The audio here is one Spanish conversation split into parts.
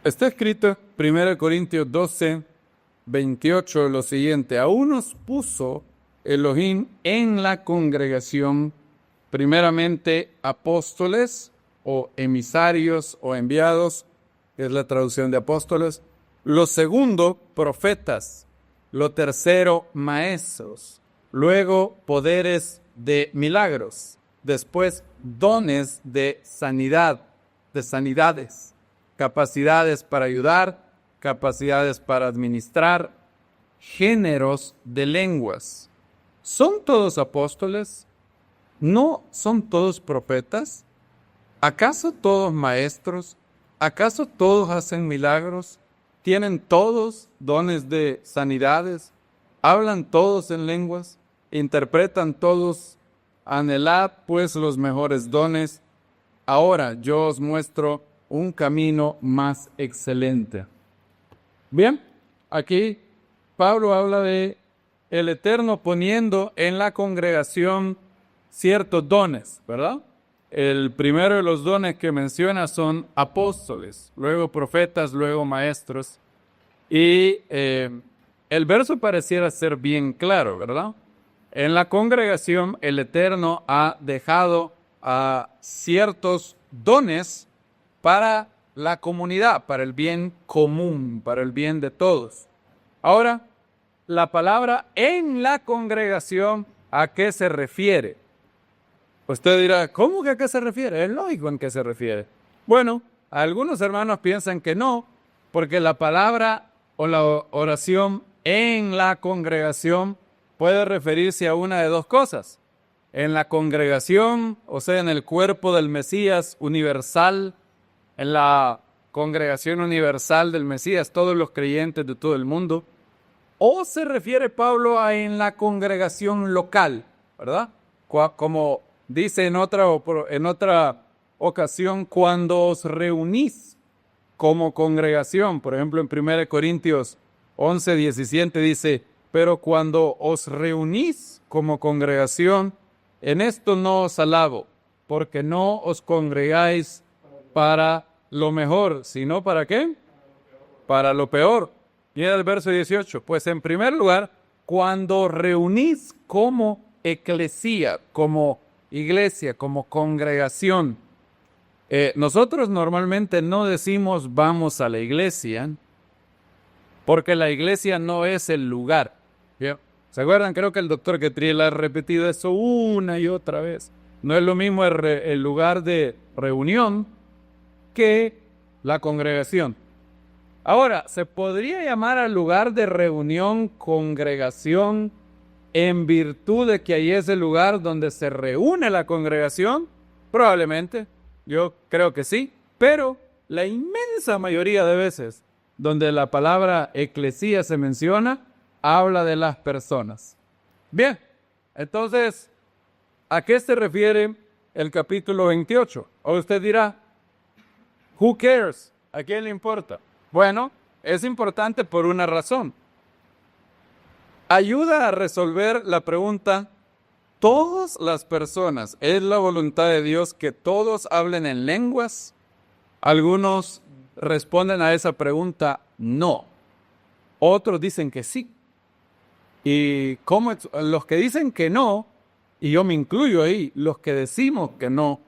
Está escrito en 1 Corintios 12, 28 lo siguiente: a unos puso Elohim en la congregación, primeramente apóstoles o emisarios o enviados, que es la traducción de apóstoles; lo segundo, profetas; lo tercero, maestros; luego, poderes de milagros; después, dones de sanidad, de sanidades; capacidades para ayudar, capacidades para administrar; géneros de lenguas. ¿Son todos apóstoles? ¿No son todos profetas? ¿Acaso todos maestros? ¿Acaso todos hacen milagros? ¿Tienen todos dones de sanidades? ¿Hablan todos en lenguas? ¿Interpretan todos? Anhelad pues los mejores dones. Ahora yo os muestro un camino más excelente. Bien, aquí Pablo habla de el Eterno poniendo en la congregación ciertos dones, ¿verdad? El primero de los dones que menciona son apóstoles, luego profetas, luego maestros. Y el verso pareciera ser bien claro, ¿verdad? En la congregación el Eterno ha dejado a ciertos dones para la comunidad, para el bien común, para el bien de todos. Ahora, la palabra en la congregación, ¿a qué se refiere? Usted dirá, ¿cómo que a qué se refiere? Es lógico en qué se refiere. Bueno, algunos hermanos piensan que no, porque la palabra o la oración en la congregación puede referirse a una de dos cosas. En la congregación, o sea, en el cuerpo del Mesías universal, en la congregación universal del Mesías, todos los creyentes de todo el mundo. O se refiere Pablo a en la congregación local, ¿verdad? Como dice en otra ocasión, cuando os reunís como congregación. Por ejemplo, en 1 Corintios 11, 17 dice, pero cuando os reunís como congregación, en esto no os alabo, porque no os congregáis para lo mejor, sino ¿para qué? Para lo peor. Mira el verso 18. Pues en primer lugar, cuando reunís como eclesía, como iglesia, como congregación. Nosotros normalmente no decimos vamos a la iglesia, porque la iglesia no es el lugar. ¿Sí? ¿Se acuerdan? Creo que el doctor Ketriel ha repetido eso una y otra vez. No es lo mismo el lugar de reunión que la congregación. Ahora, ¿se podría llamar al lugar de reunión congregación en virtud de que ahí es el lugar donde se reúne la congregación? Probablemente, yo creo que sí, pero la inmensa mayoría de veces donde la palabra eclesía se menciona, habla de las personas. Bien, entonces, ¿a qué se refiere el capítulo 28? O usted dirá, who cares? ¿A quién le importa? Bueno, es importante por una razón. Ayuda a resolver la pregunta, ¿todas las personas, es la voluntad de Dios que todos hablen en lenguas? Algunos responden a esa pregunta, no. Otros dicen que sí. Y los que dicen que no, y yo me incluyo ahí, los que decimos que no,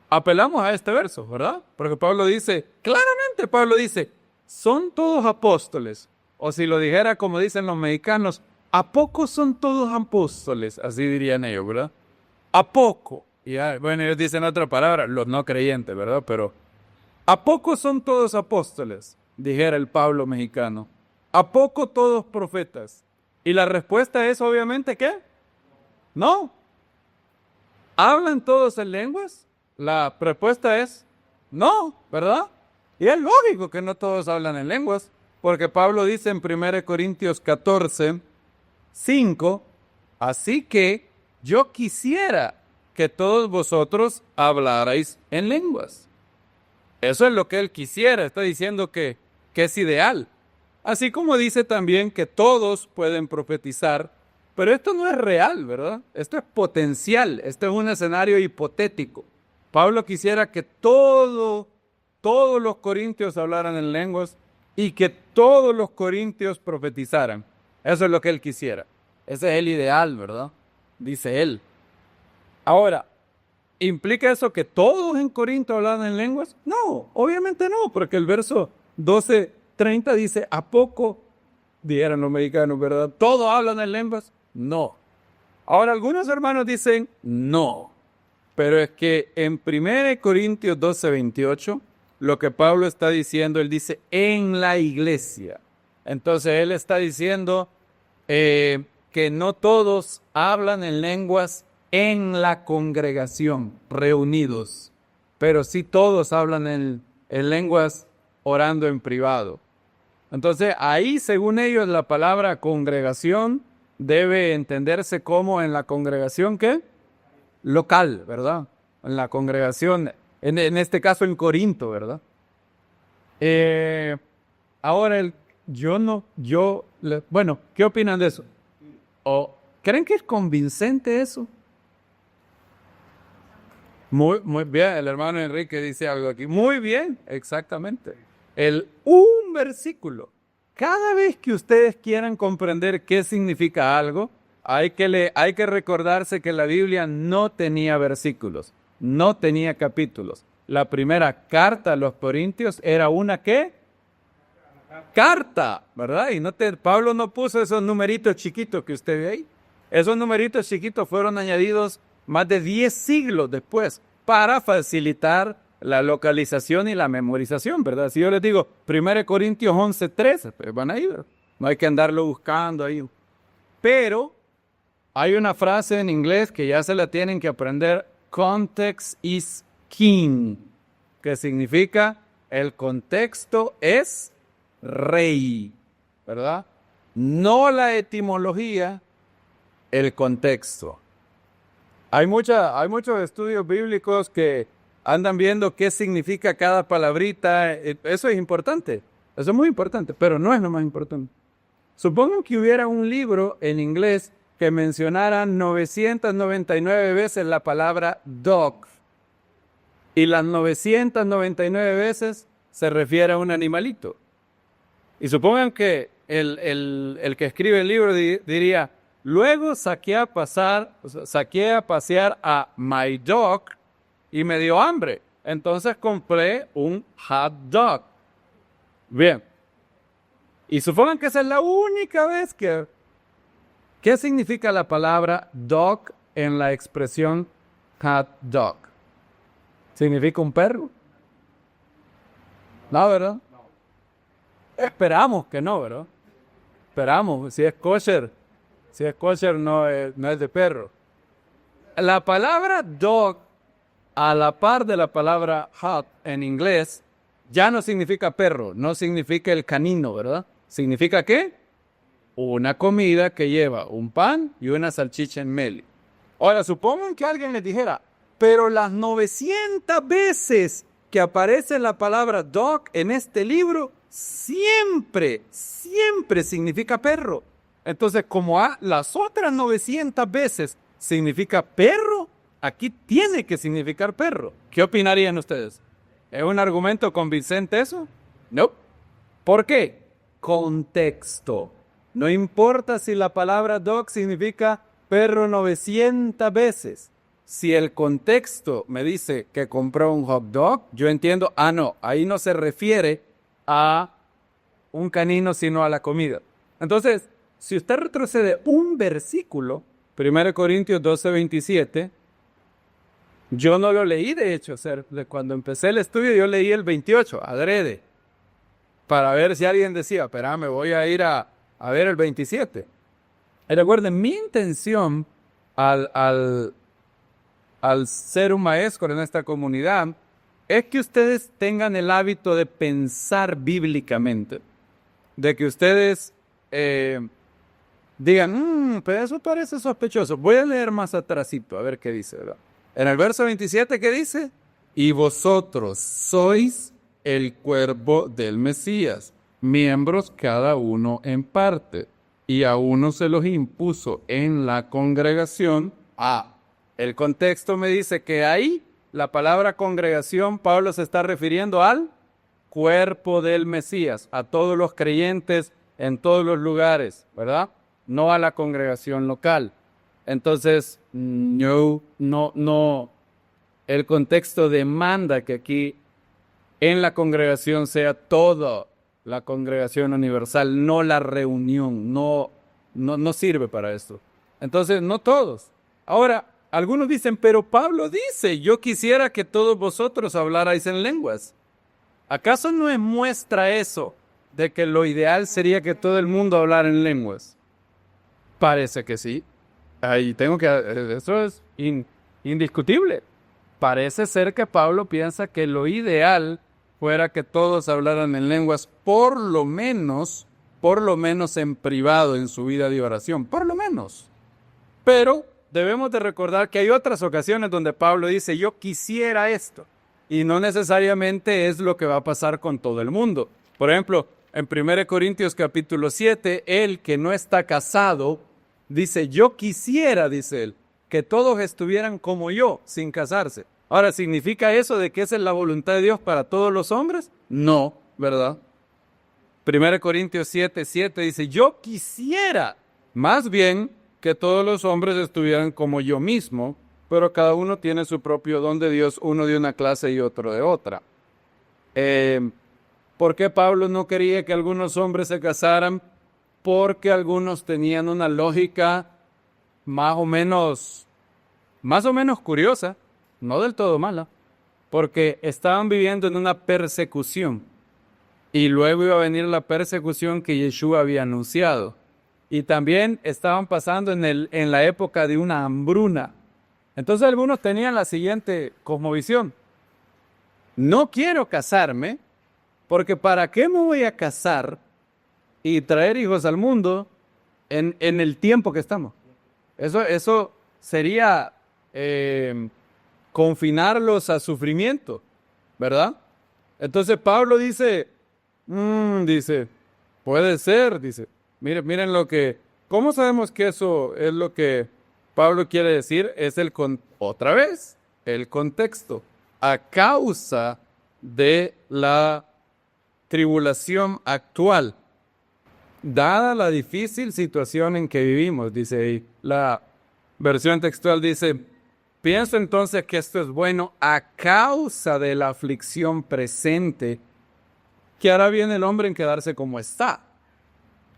apelamos a este verso, ¿verdad? Porque Pablo dice, claramente Pablo dice, ¿son todos apóstoles? O si lo dijera como dicen los mexicanos, ¿a poco son todos apóstoles? Así dirían ellos, ¿verdad? ¿A poco? Y bueno, ellos dicen otra palabra, los no creyentes, ¿verdad? Pero, ¿a poco son todos apóstoles? Dijera el Pablo mexicano. ¿A poco todos profetas? Y la respuesta es obviamente, ¿qué? No. ¿Hablan todos en lenguas? La respuesta es no, ¿verdad? Y es lógico que no todos hablan en lenguas, porque Pablo dice en 1 Corintios 14, 5, así que yo quisiera que todos vosotros hablarais en lenguas. Eso es lo que él quisiera, está diciendo que es ideal. Así como dice también que todos pueden profetizar, pero esto no es real, ¿verdad? Esto es potencial, esto es un escenario hipotético. Pablo quisiera que todo todos los corintios hablaran en lenguas y que todos los corintios profetizaran. Eso es lo que él quisiera. Ese es el ideal, ¿verdad? Dice él. Ahora, ¿implica eso que todos en Corinto hablaban en lenguas? No, obviamente no, porque el verso 12:30 dice, ¿a poco, dijeran los mexicanos, verdad, todos hablan en lenguas? No. Ahora, algunos hermanos dicen, no. Pero es que en 1 Corintios 12:28, lo que Pablo está diciendo, él dice, en la iglesia. Entonces, él está diciendo que no todos hablan en lenguas en la congregación, reunidos, pero sí todos hablan en lenguas orando en privado. Entonces, ahí, según ellos, la palabra congregación debe entenderse como en la congregación, ¿qué? Local, ¿verdad? En la congregación, en este caso en Corinto, ¿verdad? Ahora, bueno, ¿qué opinan de eso? ¿O creen que es convincente eso? Muy bien, el hermano Enrique dice algo aquí. Muy bien, exactamente. Un versículo. Cada vez que ustedes quieran comprender qué significa algo, hay que recordarse que la Biblia no tenía versículos, no tenía capítulos. La primera carta a los Corintios era una ¿qué? Carta, ¿verdad? Y Pablo no puso esos numeritos chiquitos que usted ve ahí. Esos numeritos chiquitos fueron añadidos más de 10 siglos después para facilitar la localización y la memorización, ¿verdad? Si yo les digo 1 Corintios 11:13, pues van a ir, no hay que andarlo buscando ahí. Pero hay una frase en inglés que ya se la tienen que aprender, context is king, que significa el contexto es rey, ¿verdad? No la etimología, el contexto. Hay muchos estudios bíblicos que andan viendo qué significa cada palabrita. Eso es importante, eso es muy importante, pero no es lo más importante. Supongan que hubiera un libro en inglés que mencionara 999 veces la palabra dog y las 999 veces se refiere a un animalito. Y supongan que el que escribe el libro diría, luego saqué a pasear a my dog y me dio hambre. Entonces compré un hot dog. Bien. Y supongan que esa es la única vez que... ¿Qué significa la palabra dog en la expresión hot dog? ¿Significa un perro? No, ¿verdad? Esperamos que no, ¿verdad? Esperamos, si es kosher no es de perro. La palabra dog, a la par de la palabra hot en inglés, ya no significa perro, no significa el canino, ¿verdad? ¿Significa qué? Una comida que lleva un pan y una salchicha en medio. Ahora, supongan que alguien les dijera, pero las 900 veces que aparece la palabra dog en este libro, siempre significa perro. Entonces, como las otras 900 veces significa perro, aquí tiene que significar perro. ¿Qué opinarían ustedes? ¿Es un argumento convincente eso? No. ¿Por qué? Contexto. No importa si la palabra dog significa perro 900 veces. Si el contexto me dice que compró un hot dog, yo entiendo, no, ahí no se refiere a un canino, sino a la comida. Entonces, si usted retrocede un versículo, 1 Corintios 12:27, yo no lo leí, de hecho, cuando empecé el estudio yo leí el 28, adrede, para ver si alguien decía, espérame, voy a ir a ver el 27. Y recuerden, mi intención al ser un maestro en esta comunidad es que ustedes tengan el hábito de pensar bíblicamente, de que ustedes digan, pero eso parece sospechoso. Voy a leer más atrásito, a ver qué dice, ¿verdad? En el verso 27, ¿qué dice? Y vosotros sois el cuerpo del Mesías, miembros cada uno en parte, y a uno se los impuso en la congregación. El contexto me dice que ahí la palabra congregación, Pablo se está refiriendo al cuerpo del Mesías, a todos los creyentes en todos los lugares, ¿verdad? No a la congregación local. Entonces, no, el contexto demanda que aquí en la congregación sea toda la congregación universal, no la reunión, no sirve para esto. Entonces, no todos. Ahora, algunos dicen, pero Pablo dice, yo quisiera que todos vosotros hablarais en lenguas. ¿Acaso no muestra eso de que lo ideal sería que todo el mundo hablara en lenguas? Parece que sí. Eso es indiscutible. Parece ser que Pablo piensa que lo ideal fuera que todos hablaran en lenguas, por lo menos en privado en su vida de oración, por lo menos. Pero debemos de recordar que hay otras ocasiones donde Pablo dice, yo quisiera esto, y no necesariamente es lo que va a pasar con todo el mundo. Por ejemplo, en 1 Corintios capítulo 7, él que no está casado, dice, yo quisiera, dice él, que todos estuvieran como yo, sin casarse. Ahora, ¿significa eso de que esa es la voluntad de Dios para todos los hombres? No, ¿verdad? 1 Corintios 7:7 dice, yo quisiera más bien que todos los hombres estuvieran como yo mismo, pero cada uno tiene su propio don de Dios, uno de una clase y otro de otra. ¿Por qué Pablo no quería que algunos hombres se casaran? Porque algunos tenían una lógica más o menos curiosa, no del todo mala, porque estaban viviendo en una persecución y luego iba a venir la persecución que Yeshua había anunciado. Y también estaban pasando en la época de una hambruna. Entonces algunos tenían la siguiente cosmovisión: no quiero casarme, porque ¿para qué me voy a casar y traer hijos al mundo en el tiempo que estamos? Eso sería confinarlos a sufrimiento, ¿verdad? Entonces Pablo dice, puede ser, dice, miren ¿cómo sabemos que eso es lo que Pablo quiere decir? Es otra vez, el contexto. A causa de la tribulación actual, dada la difícil situación en que vivimos, dice ahí, la versión textual dice, pienso entonces que esto es bueno a causa de la aflicción presente, que hará bien el hombre en quedarse como está.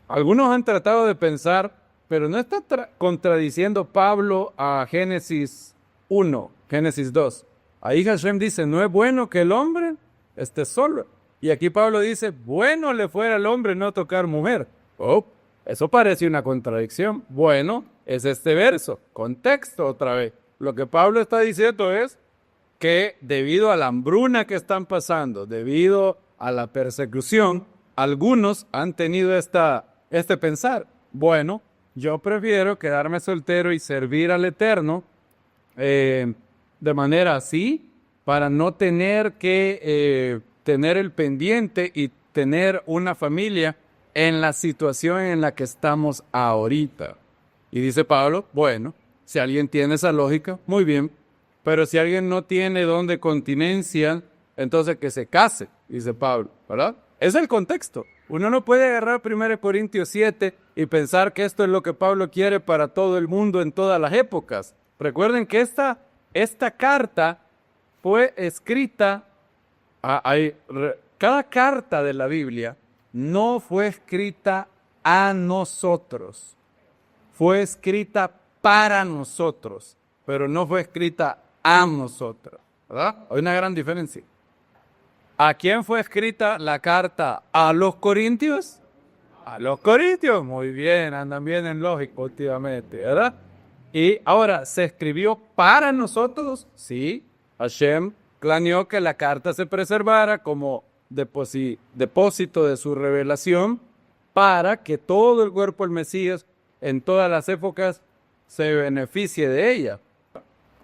Algunos han tratado de pensar, pero no está contradiciendo Pablo a Génesis 1, Génesis 2. Ahí Hashem dice, no es bueno que el hombre esté solo. Y aquí Pablo dice, bueno le fuera al hombre no tocar mujer. Eso parece una contradicción. Bueno, es este verso, contexto otra vez. Lo que Pablo está diciendo es que debido a la hambruna que están pasando, debido a la persecución, algunos han tenido este pensar. Bueno, yo prefiero quedarme soltero y servir al Eterno de manera así, para no tener que tener el pendiente y tener una familia en la situación en la que estamos ahorita. Y dice Pablo, bueno, si alguien tiene esa lógica, muy bien, pero si alguien no tiene don de continencia, entonces que se case, dice Pablo, ¿verdad? Es el contexto. Uno no puede agarrar 1 Corintios 7 y pensar que esto es lo que Pablo quiere para todo el mundo en todas las épocas. Recuerden que esta carta fue escrita, cada carta de la Biblia no fue escrita a nosotros, fue escrita para nosotros, pero no fue escrita a nosotros, ¿verdad? Hay una gran diferencia. ¿A quién fue escrita la carta? ¿A los corintios? A los corintios, muy bien, andan bien en lógica últimamente, ¿verdad? Y ahora, ¿se escribió para nosotros? Sí, Hashem planeó que la carta se preservara como depósito de su revelación para que todo el cuerpo del Mesías en todas las épocas se beneficie de ella.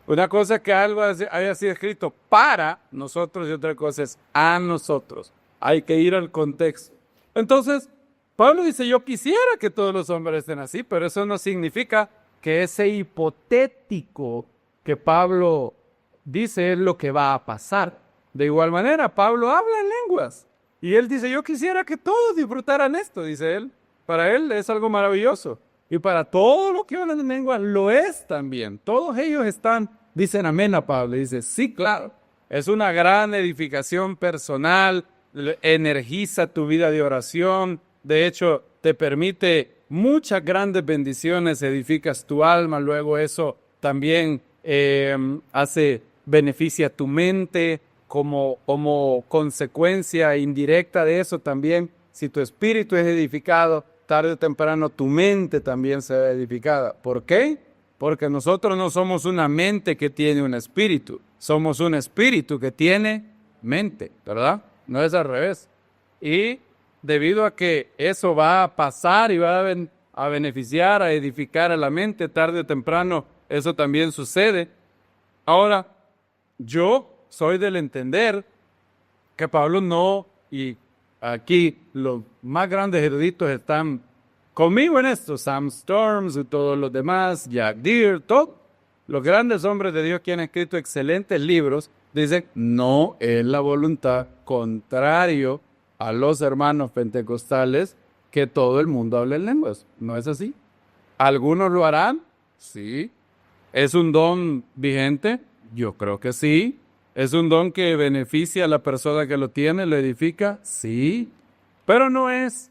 Una cosa es que algo haya sido escrito para nosotros y otra cosa es a nosotros. Hay que ir al contexto. Entonces, Pablo dice, yo quisiera que todos los hombres estén así, pero eso no significa que ese hipotético que Pablo dice es lo que va a pasar. De igual manera, Pablo habla en lenguas. Y él dice, yo quisiera que todos disfrutaran esto, dice él. Para él es algo maravilloso. Y para todos los que hablan en lengua lo es también. Todos ellos dicen amén a Pablo. Y dice, sí, claro. Es una gran edificación personal, energiza tu vida de oración. De hecho, te permite muchas grandes bendiciones, edificas tu alma. Luego eso también beneficia tu mente como consecuencia indirecta de eso también. Si tu espíritu es edificado, tarde o temprano tu mente también será edificada. ¿Por qué? Porque nosotros no somos una mente que tiene un espíritu, somos un espíritu que tiene mente, ¿verdad? No es al revés. Y debido a que eso va a pasar y va a beneficiar, a edificar a la mente, tarde o temprano eso también sucede. Ahora, yo soy del entender que Pablo no, y aquí los más grandes eruditos están conmigo en esto, Sam Storms y todos los demás, Jack Deere, todos los grandes hombres de Dios que han escrito excelentes libros, dicen, no es la voluntad, contrario a los hermanos pentecostales, que todo el mundo hable en lenguas. No es así. ¿Algunos lo harán? Sí. ¿Es un don vigente? Yo creo que sí. ¿Es un don que beneficia a la persona que lo tiene, lo edifica? Sí. Pero no es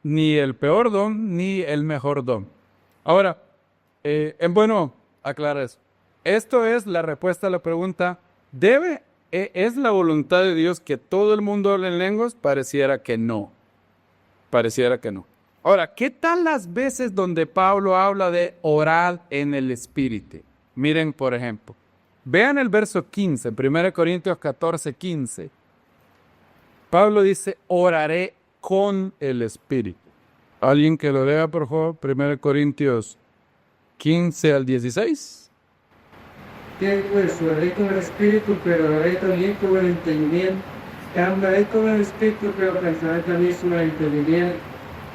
ni el peor don, ni el mejor don. Ahora, es bueno aclarar eso. Esto es la respuesta a la pregunta, ¿es la voluntad de Dios que todo el mundo hable en lenguas? Pareciera que no. Pareciera que no. Ahora, ¿qué tal las veces donde Pablo habla de orar en el Espíritu? Miren, por ejemplo, vean el verso 15, 1 Corintios 14, 15. Pablo dice, oraré con el Espíritu. ¿Alguien que lo lea, por favor? 1 Corintios 15 al 16. Bien, pues oraré con el Espíritu, pero oraré también con el entendimiento. Hablaré con el Espíritu, pero pensaré también sobre el entendimiento.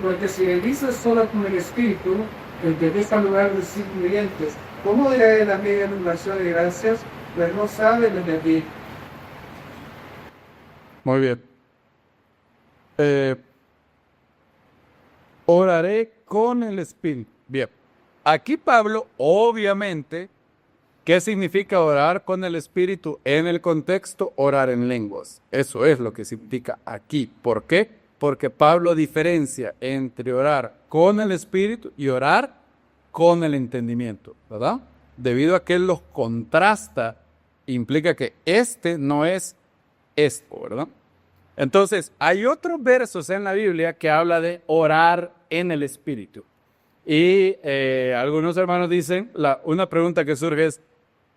Porque si realizas solo con el Espíritu, entendés al lugar de los creyentes, ¿cómo diré la media anulación de gracias? Pues no saben entender. Muy bien. Oraré con el Espíritu. Bien. Aquí Pablo, obviamente, ¿qué significa orar con el Espíritu? En el contexto, orar en lenguas. Eso es lo que significa aquí. ¿Por qué? Porque Pablo diferencia entre orar con el Espíritu y orar con el entendimiento, ¿verdad? Debido a que él los contrasta, implica que este no es esto, ¿verdad? Entonces, hay otros versos en la Biblia que habla de orar en el Espíritu. Y algunos hermanos dicen, una pregunta que surge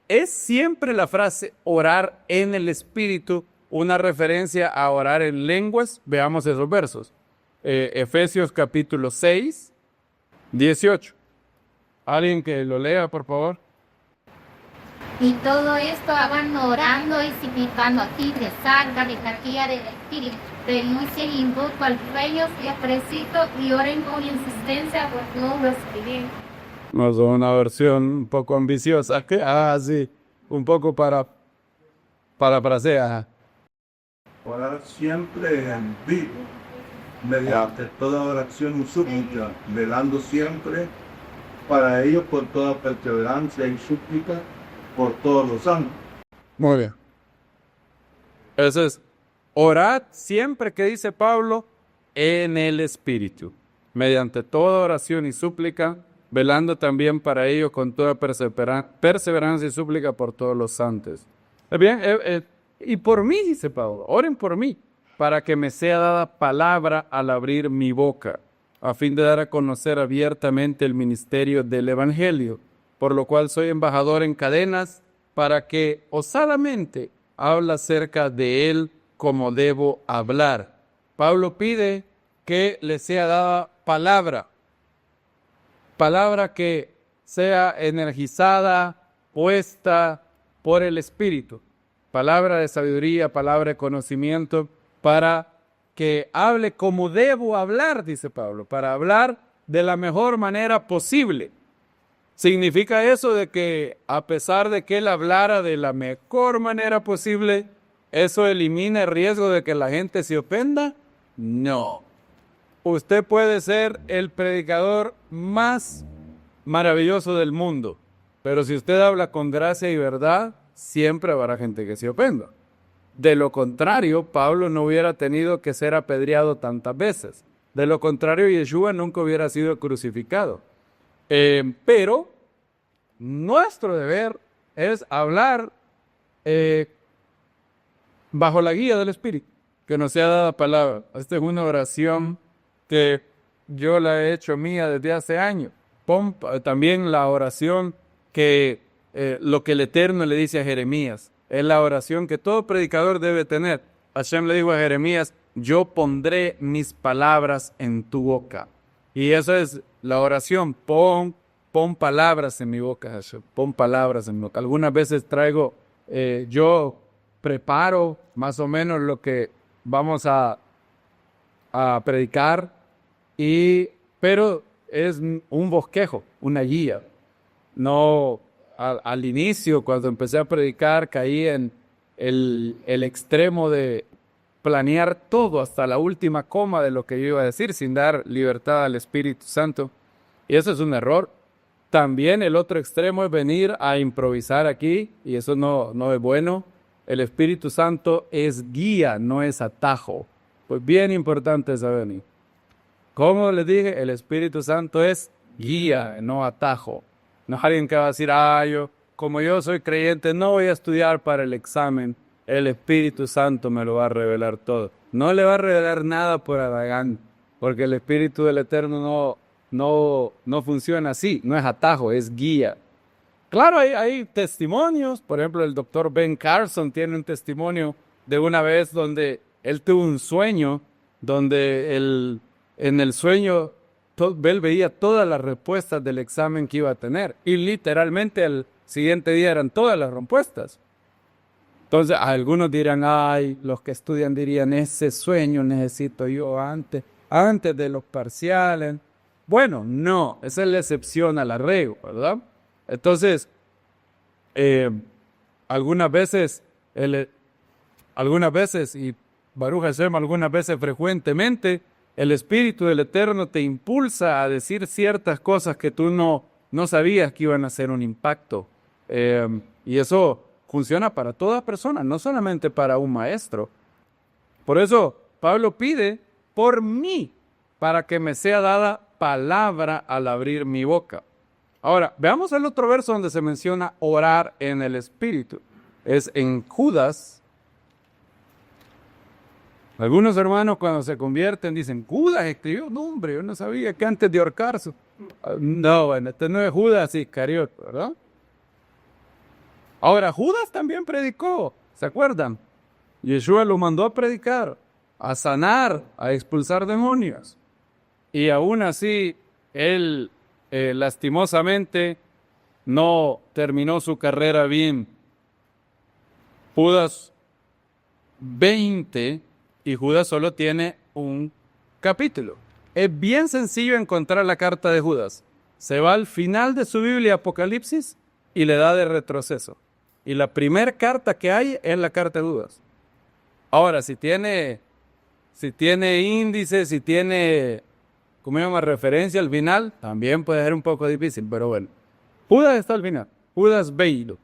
¿es siempre la frase orar en el Espíritu una referencia a orar en lenguas? Veamos esos versos. Efesios capítulo 6, 18. ¿Alguien que lo lea, por favor? Y todo esto hagan orando y significando aquí de salga de energía del Espíritu. Renuncien invoco al rey y apresito y oren con insistencia por todos los creyentes. No es una versión un poco ambiciosa. Sí, un poco para hacer. Orar siempre en vivo, mediante toda oración y súplica, velando siempre para ellos por toda perseverancia y súplica por todos los santos. Muy bien. Eso es, orad siempre, que dice Pablo, en el Espíritu, mediante toda oración y súplica, velando también para ellos con toda perseverancia y súplica por todos los santos. Bien, y por mí, dice Pablo, oren por mí, para que me sea dada palabra al abrir mi boca, a fin de dar a conocer abiertamente el ministerio del Evangelio, por lo cual soy embajador en cadenas, para que osadamente hable acerca de él como debo hablar. Pablo pide que le sea dada palabra que sea energizada, puesta por el Espíritu, palabra de sabiduría, palabra de conocimiento, para que hable como debo hablar, dice Pablo, para hablar de la mejor manera posible. ¿Significa eso de que a pesar de que él hablara de la mejor manera posible, ¿Eso elimina el riesgo de que la gente se ofenda? No. Usted puede ser el predicador más maravilloso del mundo, pero si usted habla con gracia y verdad, siempre habrá gente que se ofenda. De lo contrario, Pablo no hubiera tenido que ser apedreado tantas veces. De lo contrario, Yeshua nunca hubiera sido crucificado. Pero nuestro deber es hablar bajo la guía del Espíritu, que nos sea dada palabra. Esta es una oración que yo la he hecho mía desde hace años. También la oración que lo que el Eterno le dice a Jeremías, es la oración que todo predicador debe tener. Hashem le dijo a Jeremías, yo pondré mis palabras en tu boca. Y esa es la oración, pon palabras en mi boca, Hashem, pon palabras en mi boca. Algunas veces yo preparo más o menos lo que vamos a predicar, pero es un bosquejo, una guía. No, al inicio, cuando empecé a predicar, caí en el extremo de planear todo hasta la última coma de lo que yo iba a decir, sin dar libertad al Espíritu Santo. Y eso es un error. También el otro extremo es venir a improvisar aquí, y eso no es bueno. El Espíritu Santo es guía, no es atajo. Pues bien importante saber. Como les dije, el Espíritu Santo es guía, no atajo. No es alguien que va a decir, como yo soy creyente, no voy a estudiar para el examen. El Espíritu Santo me lo va a revelar todo. No le va a revelar nada por aragán, porque el Espíritu del Eterno no funciona así, no es atajo, es guía. Claro, hay testimonios. Por ejemplo, el doctor Ben Carson tiene un testimonio de una vez donde él tuvo un sueño, donde en el sueño él veía todas las respuestas del examen que iba a tener. Y literalmente el siguiente día eran todas las respuestas. Entonces, algunos dirán, los que estudian dirían, ese sueño necesito yo antes de los parciales. Bueno, no, esa es la excepción a la regla, ¿verdad? Entonces, algunas veces, y Baruch Hashem, algunas veces frecuentemente, el Espíritu del Eterno te impulsa a decir ciertas cosas que tú no sabías que iban a hacer un impacto. Y eso funciona para toda persona, no solamente para un maestro. Por eso Pablo pide por mí, para que me sea dada palabra al abrir mi boca. Ahora, veamos el otro verso donde se menciona orar en el Espíritu. Es en Judas. Algunos hermanos cuando se convierten dicen, Judas escribió, no hombre, yo no sabía que antes de ahorcarse. No, bueno, este no es Judas Iscariote, ¿verdad? Ahora, Judas también predicó, ¿se acuerdan? Yeshua lo mandó a predicar, a sanar, a expulsar demonios. Y aún así, él lastimosamente no terminó su carrera bien. Judas 20, y Judas solo tiene un capítulo. Es bien sencillo encontrar la carta de Judas. Se va al final de su Biblia, Apocalipsis, y le da de retroceso. Y la primera carta que hay es la carta de Judas. Ahora, si tiene índice, si tiene, referencia al final, también puede ser un poco difícil, pero bueno. Judas está al final. Judas 20.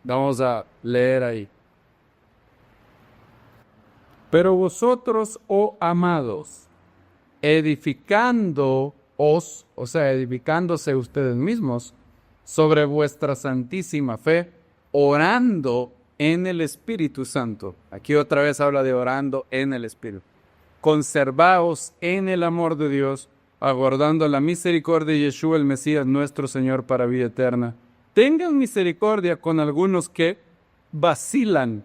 Vamos a leer ahí. Pero vosotros, oh amados, edificándoos, edificándose ustedes mismos sobre vuestra santísima fe, orando en el Espíritu Santo. Aquí otra vez habla de orando en el Espíritu. Conservaos en el amor de Dios, aguardando la misericordia de Yeshua el Mesías, nuestro Señor, para vida eterna. Tengan misericordia con algunos que vacilan.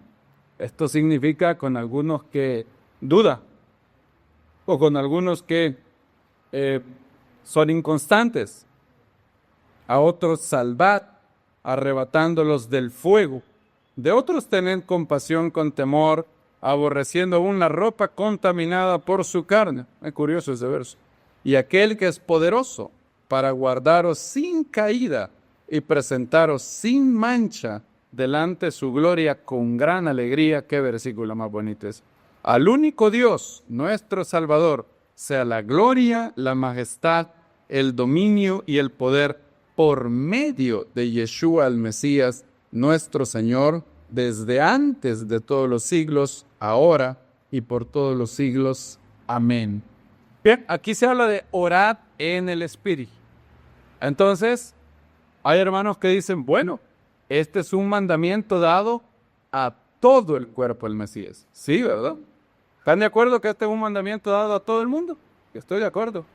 Esto significa con algunos que dudan, o con algunos que son inconstantes. A otros salvad, arrebatándolos del fuego. De otros tened compasión con temor, aborreciendo aún la ropa contaminada por su carne. Es curioso ese verso. Y aquel que es poderoso para guardaros sin caída y presentaros sin mancha delante de su gloria con gran alegría. Qué versículo más bonito es. Al único Dios, nuestro Salvador, sea la gloria, la majestad, el dominio y el poder por medio de Yeshua el Mesías, nuestro Señor, desde antes de todos los siglos, ahora y por todos los siglos. Amén. Bien, aquí se habla de orar en el Espíritu. Entonces, hay hermanos que dicen, bueno, este es un mandamiento dado a todo el cuerpo del Mesías. Sí, ¿verdad? ¿Están de acuerdo que este es un mandamiento dado a todo el mundo? Estoy de acuerdo.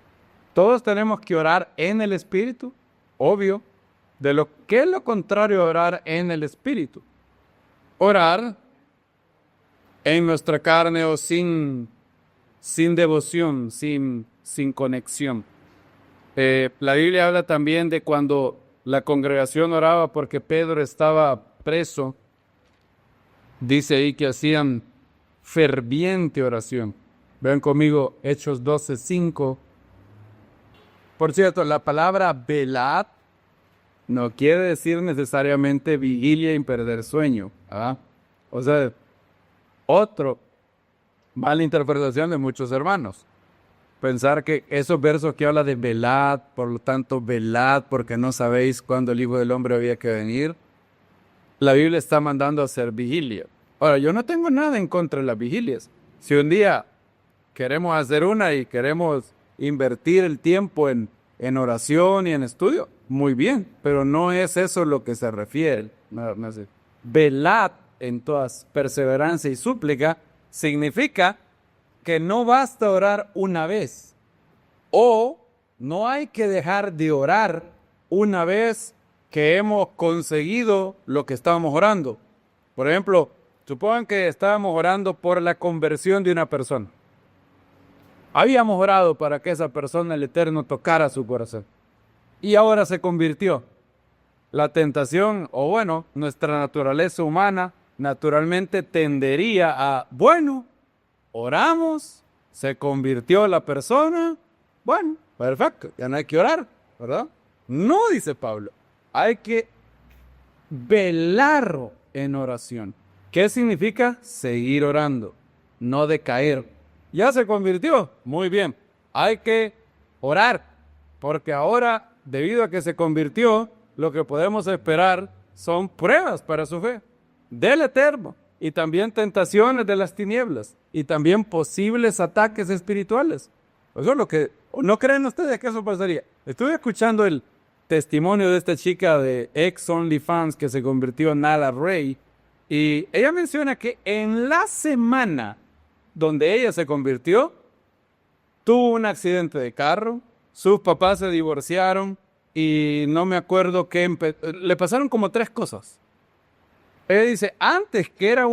Todos tenemos que orar en el Espíritu, obvio. ¿Qué es lo contrario a orar en el Espíritu? Orar en nuestra carne o sin devoción, sin conexión. La Biblia habla también de cuando la congregación oraba porque Pedro estaba preso. Dice ahí que hacían ferviente oración. Vean conmigo Hechos 12:5. Por cierto, la palabra velad no quiere decir necesariamente vigilia y perder sueño. ¿Ah? O sea, otra mala interpretación de muchos hermanos. Pensar que esos versos que habla de velad, por lo tanto velad porque no sabéis cuándo el Hijo del Hombre había que venir. La Biblia está mandando a hacer vigilia. Ahora, yo no tengo nada en contra de las vigilias. Si un día queremos hacer una y queremos invertir el tiempo en oración y en estudio, muy bien, pero no es eso lo que se refiere. Velad en todas perseverancia y súplica significa que no basta orar una vez, o no hay que dejar de orar una vez que hemos conseguido lo que estábamos orando. Por ejemplo, supongan que estábamos orando por la conversión de una persona. Habíamos orado para que esa persona, el Eterno, tocara su corazón. Y ahora se convirtió. La tentación, o bueno, nuestra naturaleza humana, naturalmente tendería a, bueno, oramos, se convirtió la persona, bueno, perfecto, ya no hay que orar, ¿verdad? No, dice Pablo, hay que velar en oración. ¿Qué significa? Seguir orando, no decaer. Ya se convirtió, muy bien, hay que orar, porque ahora, debido a que se convirtió, lo que podemos esperar son pruebas para su fe, del Eterno, y también tentaciones de las tinieblas, y también posibles ataques espirituales. Eso es lo que, ¿no creen ustedes que eso pasaría? Estuve escuchando el testimonio de esta chica de ex OnlyFans que se convirtió en Nala Rey, y ella menciona que en la semana donde ella se convirtió, tuvo un accidente de carro, sus papás se divorciaron, y no me acuerdo qué, le pasaron como 3 cosas. Ella dice, antes que era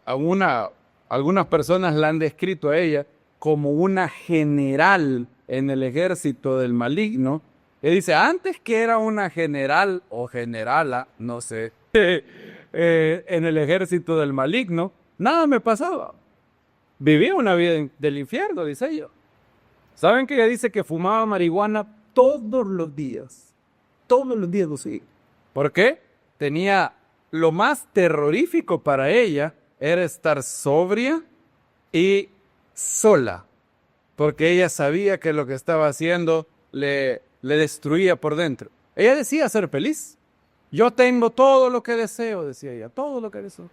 algunas personas la han descrito a ella como una general en el ejército del maligno. Ella dice, antes que era una general o generala, no sé, en el ejército del maligno, nada me pasaba. Vivía una vida del infierno, dice ella. ¿Saben que ella dice que fumaba marihuana todos los días? Todos los días, sí. ¿Por qué? Tenía lo más terrorífico para ella era estar sobria y sola, porque ella sabía que lo que estaba haciendo le destruía por dentro. Ella decía ser feliz. Yo tengo todo lo que deseo, decía ella, todo lo que deseo.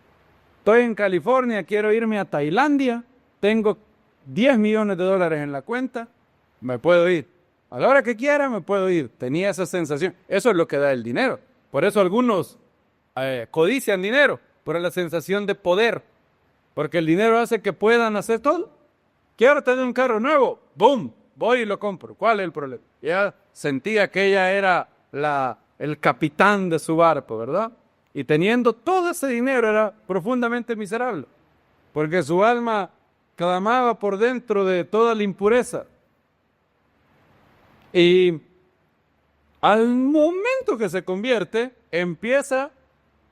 Estoy en California, quiero irme a Tailandia, tengo $10 millones en la cuenta, me puedo ir. A la hora que quiera me puedo ir. Tenía esa sensación. Eso es lo que da el dinero. Por eso algunos codician dinero, por la sensación de poder. Porque el dinero hace que puedan hacer todo. Quiero tener un carro nuevo. ¡Boom! Voy y lo compro. ¿Cuál es el problema? Ella sentía que ella era el capitán de su barco, ¿verdad? Y teniendo todo ese dinero era profundamente miserable. Porque su alma clamaba por dentro de toda la impureza. Y al momento que se convierte, empieza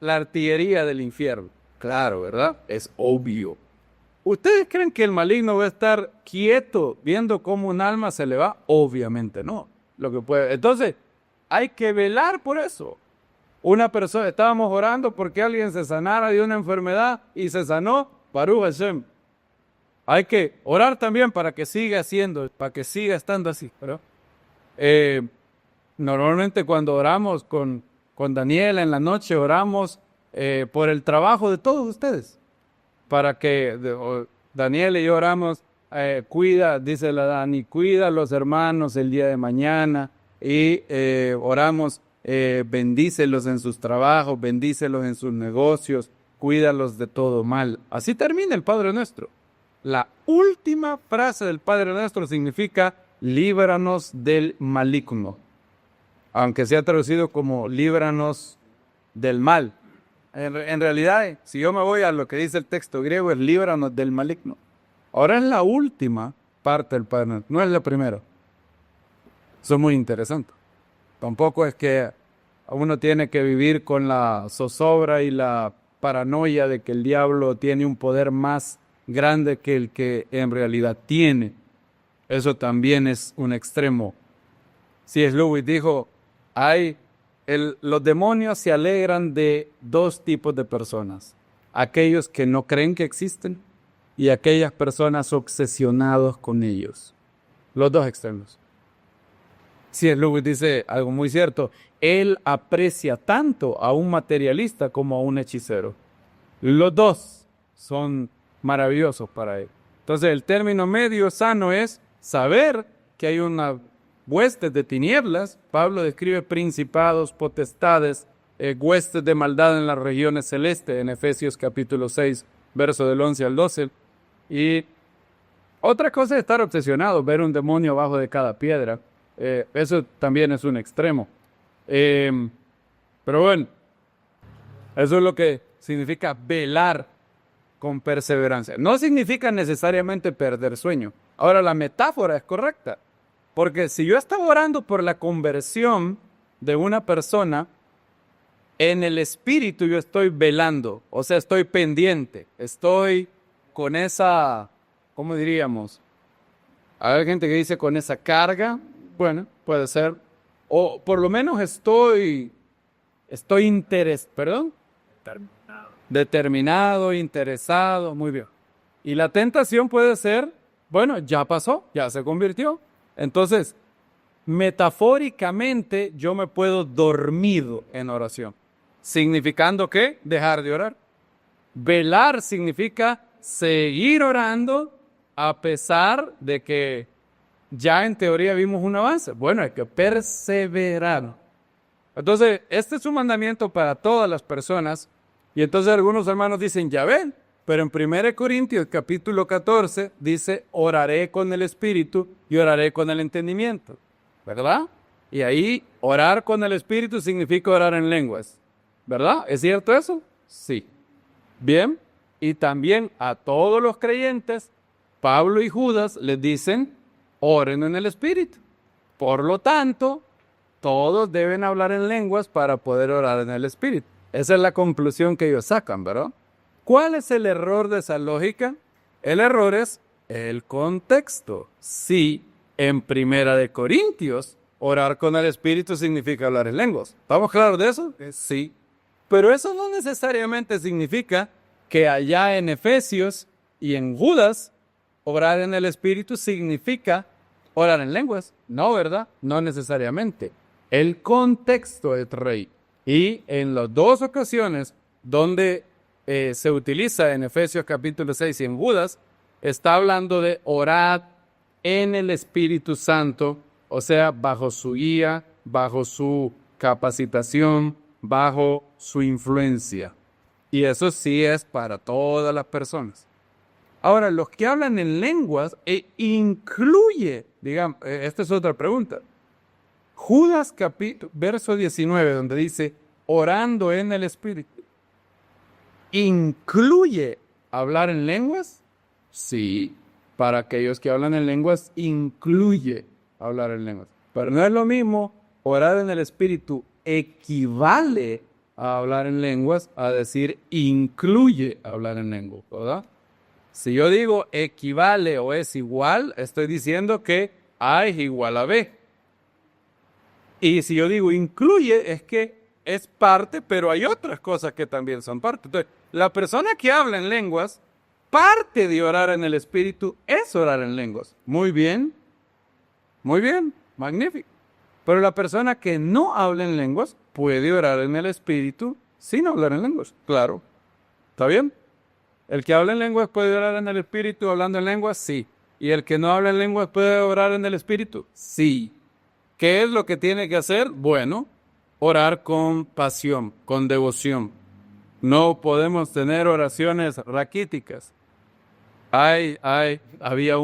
la artillería del infierno. Claro, ¿verdad? Es obvio. ¿Ustedes creen que el maligno va a estar quieto viendo cómo un alma se le va? Obviamente no. Entonces, hay que velar por eso. Una persona, estábamos orando porque alguien se sanara de una enfermedad y se sanó, Baruch Hashem. Hay que orar también para que siga haciendo, para que siga estando así, ¿verdad? Normalmente cuando oramos con Daniela en la noche, oramos por el trabajo de todos ustedes, para que Daniela y yo oramos, cuida, dice la Dani, cuida a los hermanos el día de mañana, y oramos, bendícelos en sus trabajos, bendícelos en sus negocios, cuídalos de todo mal. Así termina el Padre Nuestro. La última frase del Padre Nuestro significa líbranos del maligno, aunque sea traducido como líbranos del mal. En realidad, si yo me voy a lo que dice el texto griego, es líbranos del maligno. Ahora es la última parte del Padre Nuestro, no es la primera. Eso es muy interesante. Tampoco es que uno tiene que vivir con la zozobra y la paranoia de que el diablo tiene un poder más grande que el que en realidad tiene. Eso también es un extremo. C.S. Lewis dijo, los demonios se alegran de dos tipos de personas. Aquellos que no creen que existen y aquellas personas obsesionadas con ellos. Los dos extremos. C.S. Lewis dice algo muy cierto. Él aprecia tanto a un materialista como a un hechicero. Los dos son maravillosos para él. Entonces el término medio sano es saber que hay una huestes de tinieblas. Pablo describe principados, potestades, huestes de maldad en las regiones celestes en Efesios capítulo 6, verso del 11 al 12. Y otra cosa es estar obsesionado, ver un demonio abajo de cada piedra. Eso también es un extremo. Pero bueno, eso es lo que significa velar con perseverancia. No significa necesariamente perder sueño. Ahora, la metáfora es correcta. Porque si yo estaba orando por la conversión de una persona, en el espíritu yo estoy velando, o sea, estoy pendiente, estoy con esa, ¿cómo diríamos? Hay gente que dice con esa carga, bueno, puede ser, o por lo menos estoy determinado, interesado, muy bien. Y la tentación puede ser, bueno, ya pasó, ya se convirtió. Entonces, metafóricamente, yo me puedo dormir en oración. ¿Significando qué? Dejar de orar. Velar significa seguir orando a pesar de que ya en teoría vimos un avance. Bueno, hay que perseverar. Entonces, este es un mandamiento para todas las personas. Y entonces algunos hermanos dicen, ya ven, pero en 1 Corintios capítulo 14 dice, oraré con el espíritu y oraré con el entendimiento, ¿verdad? Y ahí orar con el espíritu significa orar en lenguas, ¿verdad? ¿Es cierto eso? Sí. Bien, y también a todos los creyentes, Pablo y Judas les dicen, oren en el espíritu. Por lo tanto, todos deben hablar en lenguas para poder orar en el espíritu. Esa es la conclusión que ellos sacan, ¿verdad? ¿Cuál es el error de esa lógica? El error es el contexto. Sí, en 1 Corintios, orar con el Espíritu significa hablar en lenguas. ¿Estamos claros de eso? Sí. Pero eso no necesariamente significa que allá en Efesios y en Judas, orar en el Espíritu significa orar en lenguas. No, ¿verdad? No necesariamente. El contexto es rey. Y en las dos ocasiones donde se utiliza en Efesios capítulo 6 y en Judas, está hablando de orar en el Espíritu Santo, o sea, bajo su guía, bajo su capacitación, bajo su influencia. Y eso sí es para todas las personas. Ahora, los que hablan en lenguas incluye, digamos, esta es otra pregunta. Judas verso 19, donde dice, orando en el Espíritu, ¿incluye hablar en lenguas? Sí, para aquellos que hablan en lenguas, incluye hablar en lenguas. Pero no es lo mismo, orar en el Espíritu equivale a hablar en lenguas, a decir incluye hablar en lenguas, ¿verdad? Si yo digo equivale o es igual, estoy diciendo que A es igual a B. Y si yo digo incluye, es que es parte, pero hay otras cosas que también son parte. Entonces, la persona que habla en lenguas, parte de orar en el Espíritu es orar en lenguas. Muy bien, magnífico. Pero la persona que no habla en lenguas puede orar en el Espíritu sin hablar en lenguas. Claro, ¿está bien? El que habla en lenguas puede orar en el Espíritu hablando en lenguas, sí. ¿Y el que no habla en lenguas puede orar en el Espíritu? Sí. ¿Qué es lo que tiene que hacer? Bueno, orar con pasión, con devoción. No podemos tener oraciones raquíticas. Había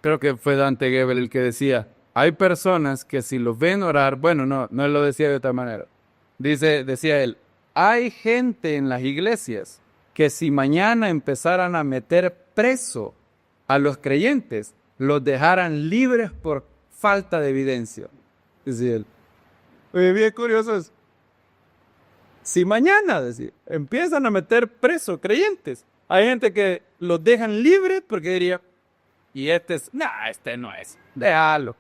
creo que fue Dante Gebel el que decía, hay personas que si los ven orar, bueno, no lo decía de otra manera. Decía él, hay gente en las iglesias que si mañana empezaran a meter preso a los creyentes, los dejaran libres por falta de evidencia. Decía él. Oye, bien curioso eso. Si mañana, decía, empiezan a meter preso creyentes, hay gente que los dejan libres porque diría, y este no es, déjalo,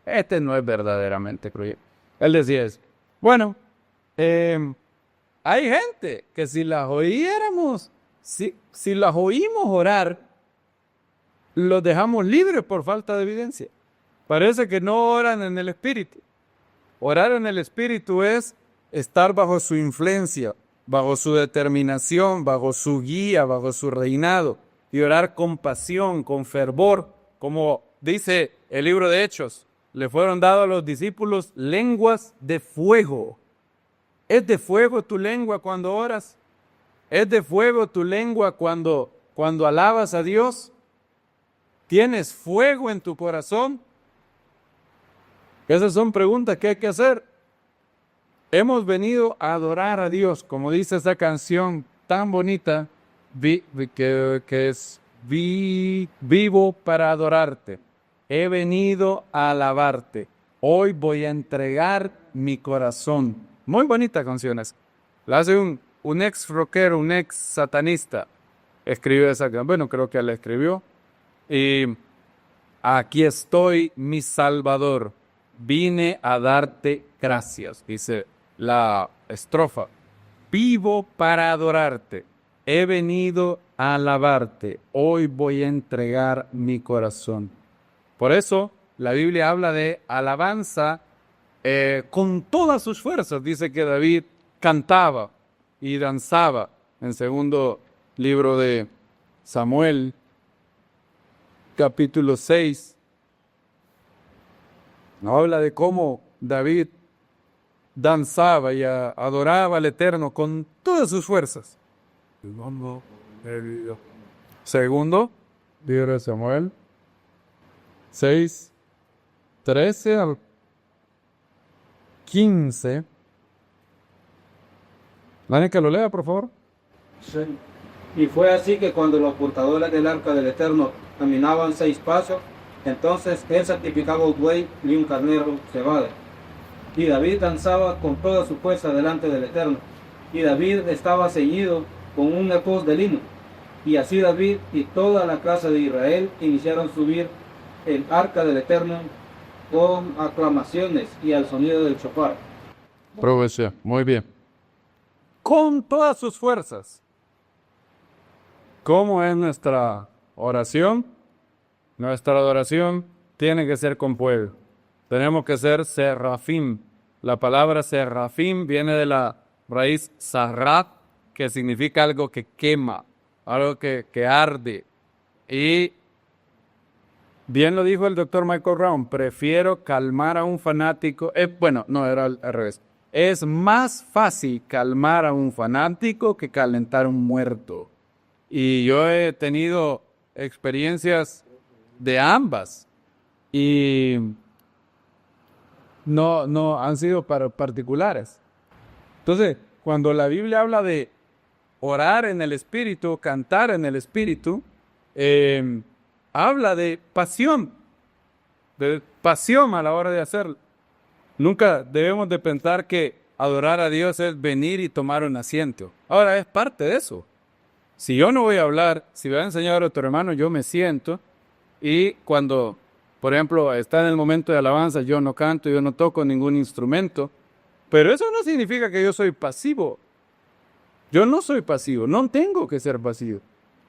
este no es verdaderamente creyente. Él decía eso. Bueno, hay gente que si las oyéramos, si las oímos orar, los dejamos libres por falta de evidencia. Parece que no oran en el Espíritu. Orar en el Espíritu es estar bajo su influencia, bajo su determinación, bajo su guía, bajo su reinado, y orar con pasión, con fervor, como dice el libro de Hechos. Le fueron dados a los discípulos lenguas de fuego. ¿Es de fuego tu lengua cuando oras? ¿Es de fuego tu lengua cuando alabas a Dios? ¿Tienes fuego en tu corazón? Esas son preguntas que hay que hacer. Hemos venido a adorar a Dios, como dice esa canción tan bonita, que es vivo para adorarte. He venido a alabarte. Hoy voy a entregar mi corazón. Muy bonita canción esa. La hace un ex rockero, un ex satanista. Escribió esa canción. Bueno, creo que la escribió. Y aquí estoy, mi Salvador. Vine a darte gracias. Dice la estrofa. Vivo para adorarte. He venido a alabarte. Hoy voy a entregar mi corazón. Por eso la Biblia habla de alabanza con todas sus fuerzas. Dice que David cantaba y danzaba en segundo libro de Samuel, capítulo 6. Habla de cómo David danzaba y adoraba al Eterno con todas sus fuerzas. Segundo libro de Samuel 6, 13 al 15. ¿Alguien que lo lea, por favor? Sí. Y fue así que cuando los portadores del arca del Eterno caminaban 6 pasos, entonces él sacrificaba un buey y un carnero cebado. Y David danzaba con toda su fuerza delante del Eterno. Y David estaba ceñido con un efod de lino. Y así David y toda la casa de Israel iniciaron subir el arca del Eterno con aclamaciones y al sonido del shofar. Profecía, muy bien. Con todas sus fuerzas. ¿Cómo es nuestra oración? Nuestra adoración tiene que ser con fuego. Tenemos que ser serafim. La palabra serafim viene de la raíz sarrat, que significa algo que quema, algo que arde. Y bien lo dijo el doctor Michael Brown, prefiero calmar a un fanático. Bueno, no, era al revés. Es más fácil calmar a un fanático que calentar a un muerto. Y yo he tenido experiencias de ambas. Y no han sido particulares. Entonces, cuando la Biblia habla de orar en el Espíritu, cantar en el Espíritu, habla de pasión a la hora de hacerlo. Nunca debemos de pensar que adorar a Dios es venir y tomar un asiento. Ahora, es parte de eso. Si yo no voy a hablar, si voy a enseñar a otro hermano, yo me siento, y cuando Por ejemplo, está en el momento de alabanza, yo no canto, yo no toco ningún instrumento, pero eso no significa que yo soy pasivo. Yo no soy pasivo, no tengo que ser pasivo.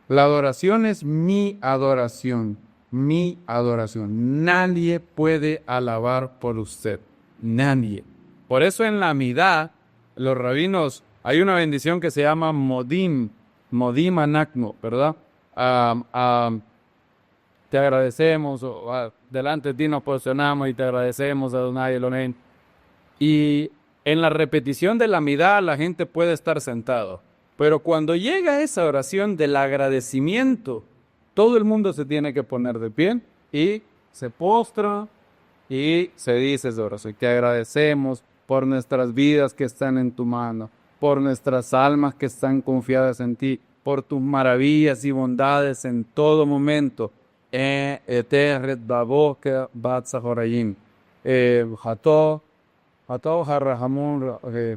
La adoración es mi adoración, mi adoración. Nadie puede alabar por usted, nadie. Por eso en la Amidá, los rabinos, hay una bendición que se llama Modim Anakno, ¿verdad? Te agradecemos, delante de ti nos posicionamos y te agradecemos, Adonai Elohim. Y en la repetición de la Amidá la gente puede estar sentado. Pero cuando llega esa oración del agradecimiento, todo el mundo se tiene que poner de pie y se postra y se dice esa oración. Te agradecemos por nuestras vidas que están en tu mano, por nuestras almas que están confiadas en ti, por tus maravillas y bondades en todo momento.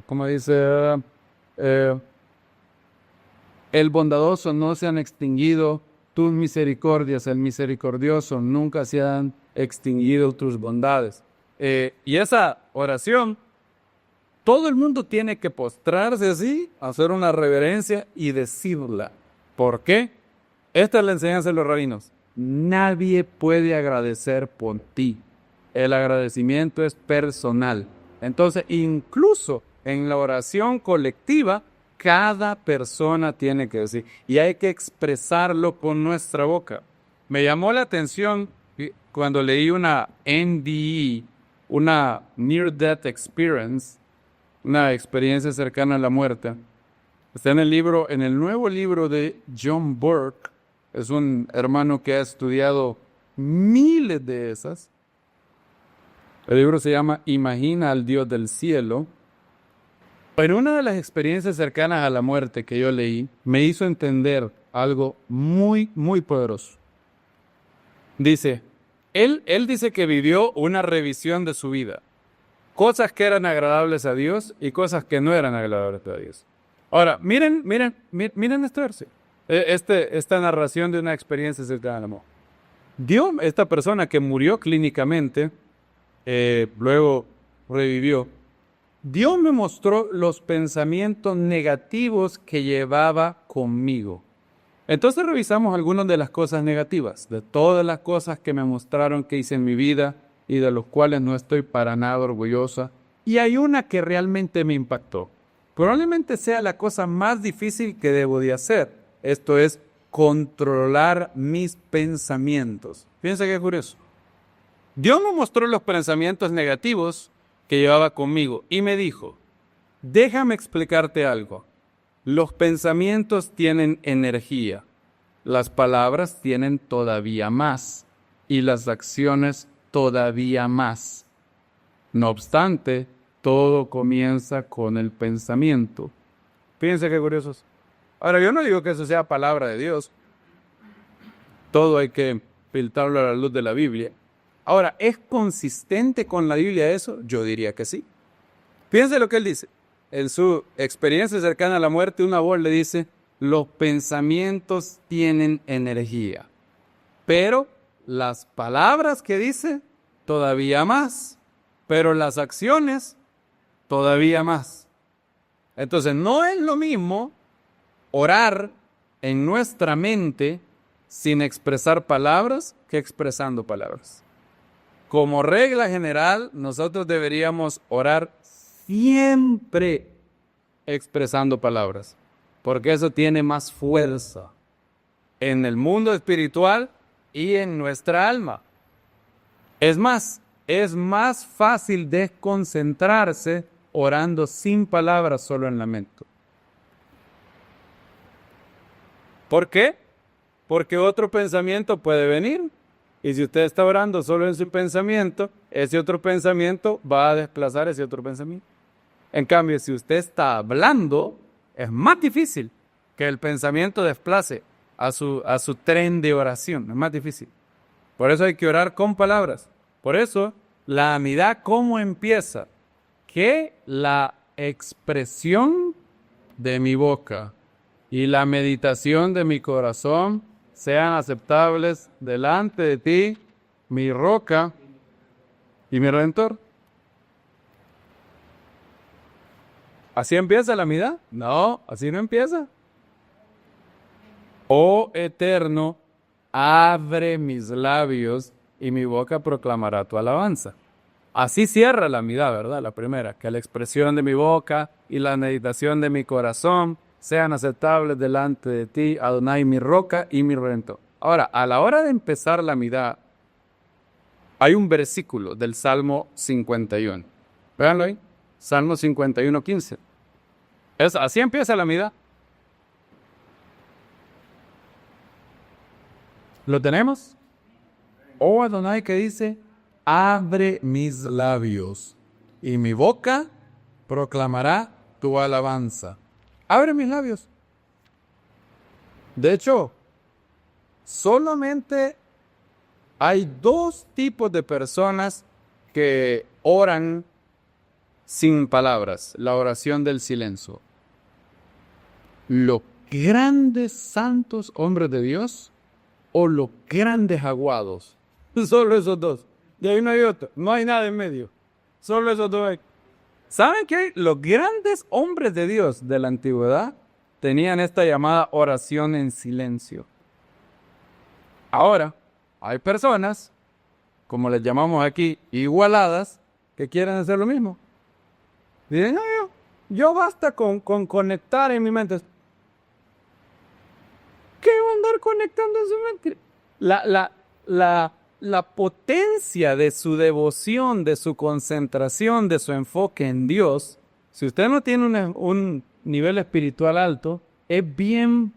Como dice, el bondadoso no se han extinguido tus misericordias, el misericordioso nunca se han extinguido tus bondades. Y esa oración, todo el mundo tiene que postrarse así, hacer una reverencia y decirla. ¿Por qué? Esta es la enseñanza de los rabinos. Nadie puede agradecer por ti. El agradecimiento es personal. Entonces, incluso en la oración colectiva, cada persona tiene que decir, y hay que expresarlo con nuestra boca. Me llamó la atención cuando leí una NDE, una Near Death Experience, una experiencia cercana a la muerte. Está en el nuevo libro de John Burke. Es un hermano que ha estudiado miles de esas. El libro se llama Imagina al Dios del cielo. En una de las experiencias cercanas a la muerte que yo leí, me hizo entender algo muy, muy poderoso. Dice, él dice que vivió una revisión de su vida. Cosas que eran agradables a Dios y cosas que no eran agradables a Dios. Ahora, miren este verso. Esta narración de una experiencia cercana al amor. Dios, esta persona que murió clínicamente, luego revivió, Dios me mostró los pensamientos negativos que llevaba conmigo. Entonces revisamos algunas de las cosas negativas, de todas las cosas que me mostraron que hice en mi vida y de los cuales no estoy para nada orgullosa. Y hay una que realmente me impactó. Probablemente sea la cosa más difícil que debo de hacer. Esto es controlar mis pensamientos. Fíjense qué curioso. Dios me mostró los pensamientos negativos que llevaba conmigo y me dijo, déjame explicarte algo. Los pensamientos tienen energía, las palabras tienen todavía más y las acciones todavía más. No obstante, todo comienza con el pensamiento. Fíjense qué curiosos. Ahora, yo no digo que eso sea palabra de Dios. Todo hay que filtrarlo a la luz de la Biblia. Ahora, ¿es consistente con la Biblia eso? Yo diría que sí. Fíjense lo que él dice. En su experiencia cercana a la muerte, una voz le dice, los pensamientos tienen energía, pero las palabras que dice, todavía más, pero las acciones, todavía más. Entonces, no es lo mismo orar en nuestra mente sin expresar palabras que expresando palabras. Como regla general, nosotros deberíamos orar siempre expresando palabras, porque eso tiene más fuerza en el mundo espiritual y en nuestra alma. Es más fácil desconcentrarse orando sin palabras, solo en la mente. ¿Por qué? Porque otro pensamiento puede venir. Y si usted está orando solo en su pensamiento, ese otro pensamiento va a desplazar ese otro pensamiento. En cambio, si usted está hablando, es más difícil que el pensamiento desplace a su tren de oración. Es más difícil. Por eso hay que orar con palabras. Por eso, la amidad, ¿cómo empieza? Que la expresión de mi boca y la meditación de mi corazón sean aceptables delante de ti, mi roca y mi redentor. ¿Así empieza la amidad? No, así no empieza. Oh Eterno, abre mis labios y mi boca proclamará tu alabanza. Así cierra la amidad, ¿verdad? La primera, que la expresión de mi boca y la meditación de mi corazón sean aceptables delante de ti, Adonai, mi roca y mi redentor. Ahora, a la hora de empezar la amidad, hay un versículo del Salmo 51. Véanlo ahí, Salmo 51, 15. Así empieza la amidad. ¿Lo tenemos? Oh Adonai, que dice, abre mis labios y mi boca proclamará tu alabanza. Abre mis labios. De hecho, solamente hay dos tipos de personas que oran sin palabras, la oración del silencio. Los grandes santos hombres de Dios o los grandes aguados. Solo esos dos. Y ahí no hay otro. No hay nada en medio. Solo esos dos hay. ¿Saben qué? Los grandes hombres de Dios de la antigüedad tenían esta llamada oración en silencio. Ahora, hay personas, como les llamamos aquí, igualadas, que quieren hacer lo mismo. Dicen, no, yo basta con conectar en mi mente. ¿Qué va a andar conectando en su mente? La potencia de su devoción, de su concentración, de su enfoque en Dios, si usted no tiene un nivel espiritual alto, es bien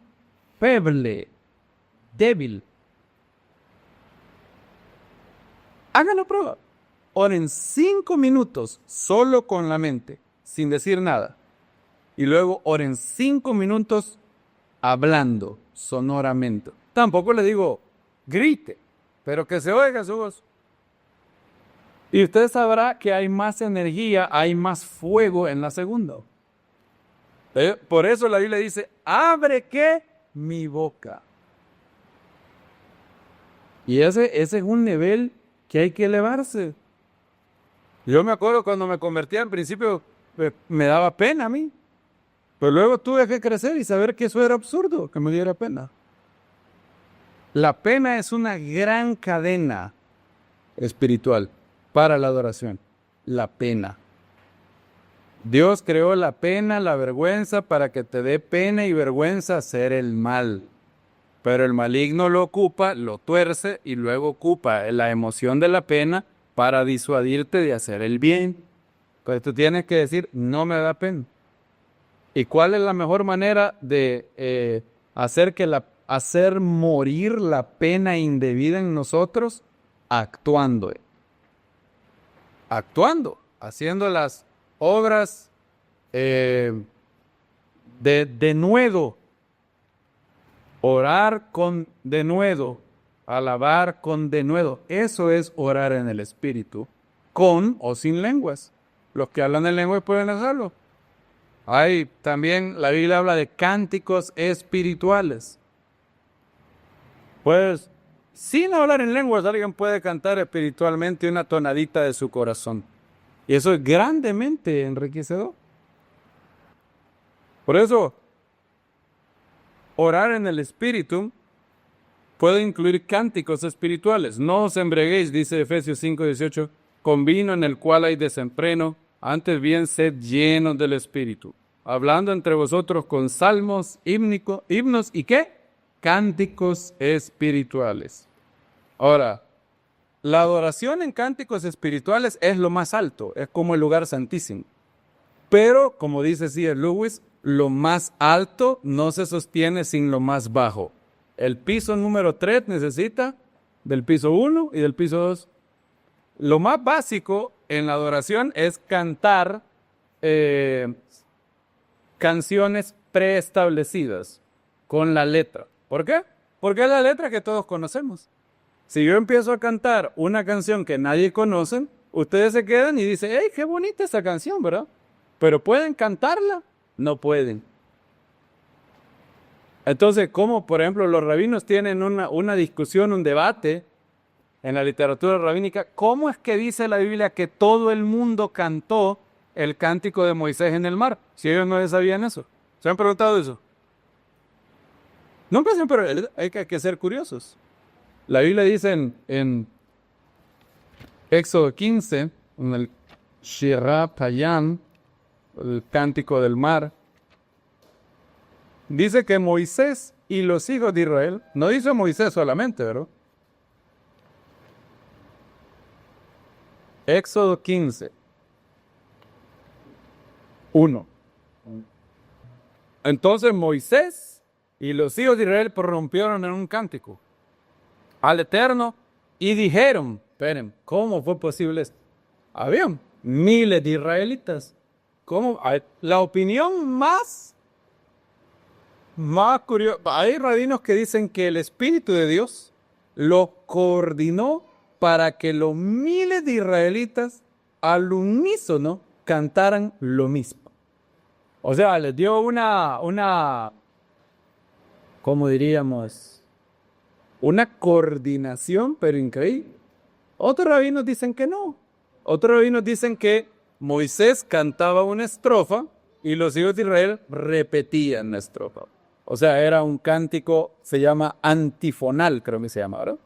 feble, débil. Háganlo prueba. Oren 5 minutos solo con la mente, sin decir nada. Y luego oren 5 minutos hablando sonoramente. Tampoco le digo grite, pero que se oiga su voz. Y usted sabrá que hay más energía, hay más fuego en la segunda. Por eso la Biblia dice, abre ¿qué? Mi boca. Y ese es un nivel que hay que elevarse. Yo me acuerdo cuando me convertía, en principio me daba pena a mí. Pero luego tuve que crecer y saber que eso era absurdo, que me diera pena. La pena es una gran cadena espiritual para la adoración. La pena. Dios creó la pena, la vergüenza, para que te dé pena y vergüenza hacer el mal. Pero el maligno lo ocupa, lo tuerce y luego ocupa la emoción de la pena para disuadirte de hacer el bien. Entonces tú tienes que decir, no me da pena. ¿Y cuál es la mejor manera de hacer morir la pena indebida en nosotros? Actuando. Actuando, haciendo las obras de denuedo. Orar con denuedo, alabar con denuedo. Eso es orar en el Espíritu, con o sin lenguas. Los que hablan en lenguas pueden hacerlo. Hay también, la Biblia habla de cánticos espirituales. Pues, sin hablar en lenguas, alguien puede cantar espiritualmente una tonadita de su corazón. Y eso es grandemente enriquecedor. Por eso, orar en el Espíritu puede incluir cánticos espirituales. No os embriaguéis, dice Efesios 5:18, con vino en el cual hay desenfreno, antes bien sed llenos del Espíritu, hablando entre vosotros con salmos, himnos y ¿qué? Cánticos espirituales. Ahora, la adoración en cánticos espirituales es lo más alto, es como el lugar santísimo. Pero, como dice C.S. Lewis, lo más alto no se sostiene sin lo más bajo. El piso número 3 necesita del piso 1 y del piso 2. Lo más básico en la adoración es cantar canciones preestablecidas con la letra. ¿Por qué? Porque es la letra que todos conocemos. Si yo empiezo a cantar una canción que nadie conoce, ustedes se quedan y dicen, ¡hey, qué bonita esa canción!, ¿verdad? Pero ¿pueden cantarla? No pueden. Entonces, como por ejemplo los rabinos tienen una discusión, un debate en la literatura rabínica, ¿cómo es que dice la Biblia que todo el mundo cantó el cántico de Moisés en el mar? Si ellos no sabían eso. ¿Se han preguntado eso? Nunca se han preguntado. Hay que ser curiosos. La Biblia dice en Éxodo 15, en el Shirah Payam, el cántico del mar, dice que Moisés y los hijos de Israel, no dice Moisés solamente, ¿verdad? Éxodo 15, 1. Entonces Moisés y los hijos de Israel prorrumpieron en un cántico al Eterno y dijeron, esperen, ¿cómo fue posible esto? Habían miles de israelitas. ¿Cómo? La opinión más curiosa. Hay rabinos que dicen que el Espíritu de Dios lo coordinó para que los miles de israelitas al unísono cantaran lo mismo. O sea, les dio una, ¿cómo diríamos? Una coordinación, pero increíble. Otros rabinos dicen que no. Otros rabinos dicen que Moisés cantaba una estrofa y los hijos de Israel repetían la estrofa. O sea, era un cántico, se llama antifonal, creo que se llama, ¿verdad?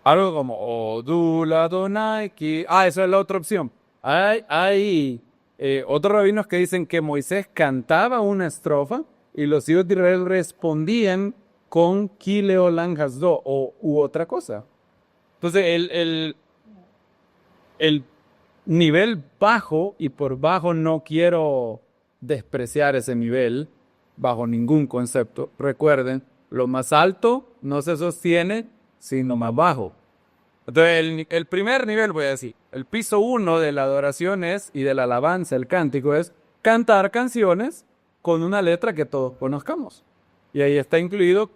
Algo como Odul Adonai Ki. Esa es la otra opción. Hay otros rabinos que dicen que Moisés cantaba una estrofa y los hijos de Israel respondían con Ki Leolam Hasdo u otra cosa. Entonces, el nivel bajo, y por bajo no quiero despreciar ese nivel, bajo ningún concepto. Recuerden, lo más alto no se sostiene, sino más bajo. Entonces, el primer nivel, voy a decir, el piso 1 de la adoración y de la alabanza, el cántico, es cantar canciones con una letra que todos conozcamos. Y ahí está incluido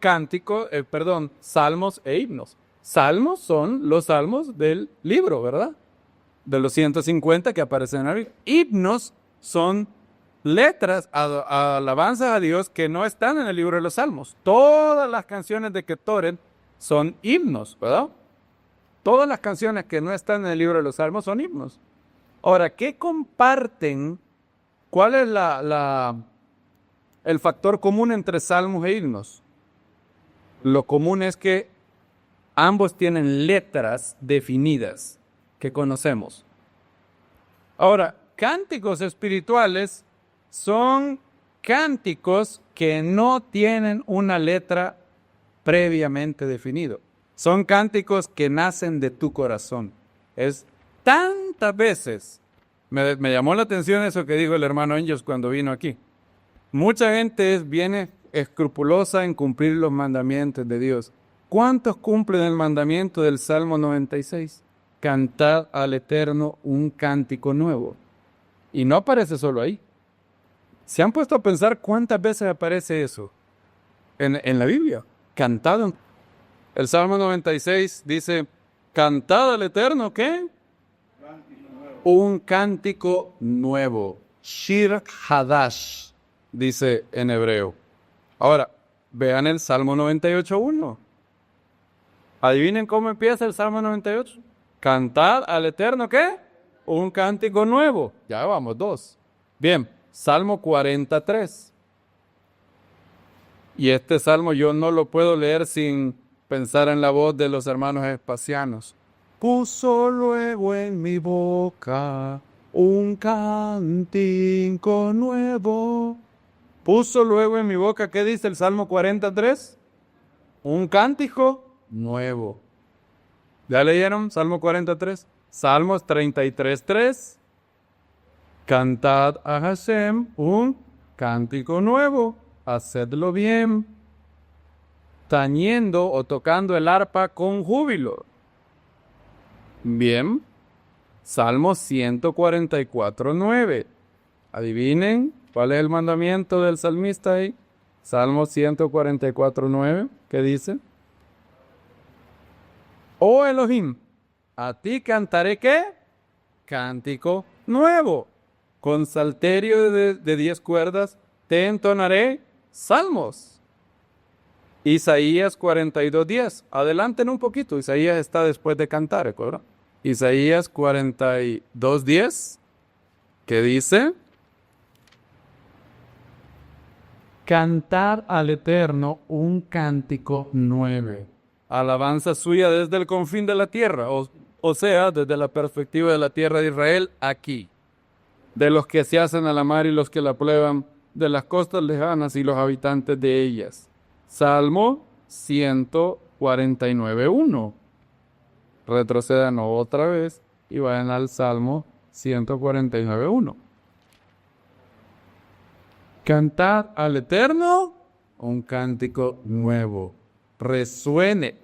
salmos e himnos. Salmos son los salmos del libro, ¿verdad? De los 150 que aparecen en la Biblia. Himnos son letras, alabanzas a Dios que no están en el libro de los salmos. Todas las canciones de Ketoret son himnos, ¿verdad? Todas las canciones que no están en el libro de los salmos son himnos. Ahora, ¿qué comparten? ¿Cuál es el factor común entre salmos e himnos? Lo común es que ambos tienen letras definidas que conocemos. Ahora, cánticos espirituales son cánticos que no tienen una letra previamente definida. Son cánticos que nacen de tu corazón. Es tantas veces. Me llamó la atención eso que dijo el hermano Angels cuando vino aquí. Mucha gente viene escrupulosa en cumplir los mandamientos de Dios. ¿Cuántos cumplen el mandamiento del Salmo 96? Cantad al Eterno un cántico nuevo. Y no aparece solo ahí. ¿Se han puesto a pensar cuántas veces aparece eso en la Biblia? Cantad. El Salmo 96 dice, cantad al Eterno, ¿qué? Un cántico nuevo. Shir Hadash, dice en hebreo. Ahora, vean el Salmo 98.1. Adivinen cómo empieza el Salmo 98. Cantad al Eterno, ¿qué? Un cántico nuevo. Ya vamos, 2. Bien, Salmo 43. Y este salmo yo no lo puedo leer sin pensar en la voz de los hermanos espacianos. Puso luego en mi boca un cántico nuevo. Puso luego en mi boca, ¿qué dice el Salmo 43? Un cántico nuevo. ¿Ya leyeron Salmo 43? Salmos 33.3. Cantad a Hashem un cántico nuevo. Hacedlo bien. Tañendo o tocando el arpa con júbilo. Bien. Salmo 144.9. Adivinen cuál es el mandamiento del salmista ahí. Salmo 144.9. ¿Qué dice? Oh Elohim, a ti cantaré ¿qué? Cántico nuevo. Con salterio de 10 cuerdas te entonaré salmos. Isaías 42:10. Adelanten un poquito. Isaías está después de Cantar, ¿verdad? Isaías 42:10. ¿Qué dice? Cantar al Eterno un cántico nuevo. Alabanza suya desde el confín de la tierra. O sea, desde la perspectiva de la tierra de Israel, aquí. De los que se hacen a la mar y los que la prueban, de las costas lejanas y los habitantes de ellas. Salmo 149:1. Retrocedan otra vez y vayan al Salmo 149:1. Cantad al Eterno un cántico nuevo. Resuene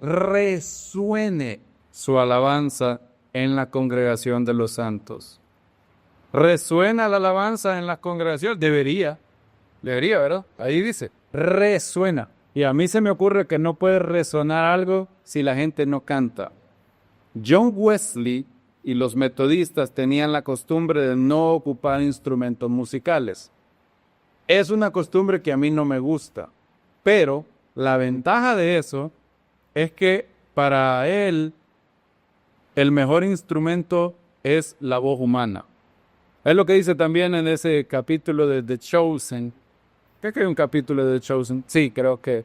su alabanza en la congregación de los santos. ¿Resuena la alabanza en la congregación? Debería, ¿verdad? Ahí dice, resuena. Y a mí se me ocurre que no puede resonar algo si la gente no canta. John Wesley y los metodistas tenían la costumbre de no ocupar instrumentos musicales. Es una costumbre que a mí no me gusta, pero la ventaja de eso es que para él el mejor instrumento es la voz humana. Es lo que dice también en ese capítulo de The Chosen. Creo que hay un capítulo de The Chosen. Sí, creo que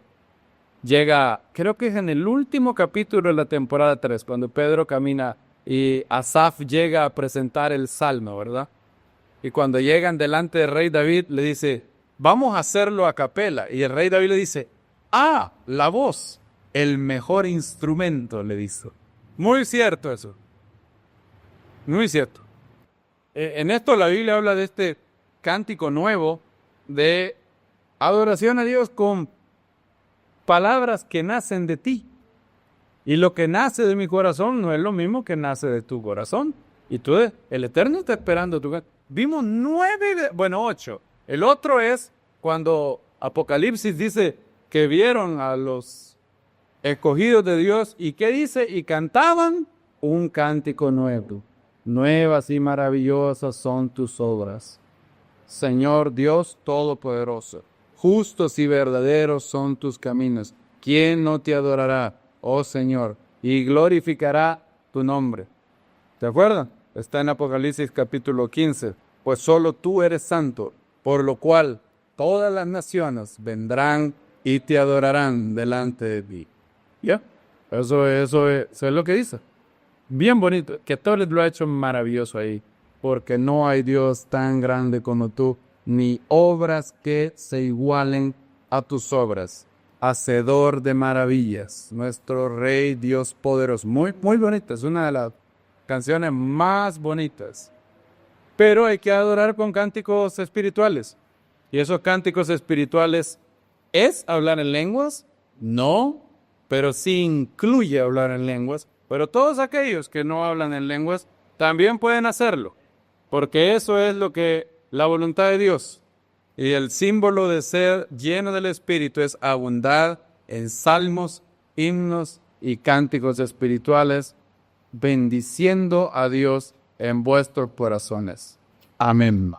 es en el último capítulo de la temporada 3, cuando Pedro camina y Asaf llega a presentar el Salmo, ¿verdad? Y cuando llegan delante del rey David, le dice, vamos a hacerlo a capela. Y el rey David le dice, la voz, el mejor instrumento, le dice. Muy cierto eso. Muy cierto. En esto la Biblia habla de este cántico nuevo de adoración a Dios con palabras que nacen de ti. Y lo que nace de mi corazón no es lo mismo que nace de tu corazón. Y el Eterno está esperando tu corazón. Vimos 8. El otro es cuando Apocalipsis dice que vieron a los escogidos de Dios. ¿Y qué dice? Y cantaban un cántico nuevo. Nuevas y maravillosas son tus obras, Señor Dios Todopoderoso. Justos y verdaderos son tus caminos. ¿Quién no te adorará, oh Señor, y glorificará tu nombre? ¿Te acuerdan? Está en Apocalipsis capítulo 15. Pues solo tú eres santo, por lo cual todas las naciones vendrán y te adorarán delante de ti. ¿Ya? Eso es lo que dice. Bien bonito, que todo lo ha hecho maravilloso ahí, porque no hay Dios tan grande como tú, ni obras que se igualen a tus obras. Hacedor de maravillas, nuestro Rey Dios poderoso. Muy, muy bonita, es una de las canciones más bonitas. Pero hay que adorar con cánticos espirituales. ¿Y esos cánticos espirituales es hablar en lenguas? No, pero sí incluye hablar en lenguas. Pero todos aquellos que no hablan en lenguas también pueden hacerlo, porque eso es lo que la voluntad de Dios. Y el símbolo de ser lleno del Espíritu es abundar en salmos, himnos y cánticos espirituales, bendiciendo a Dios en vuestros corazones. Amén.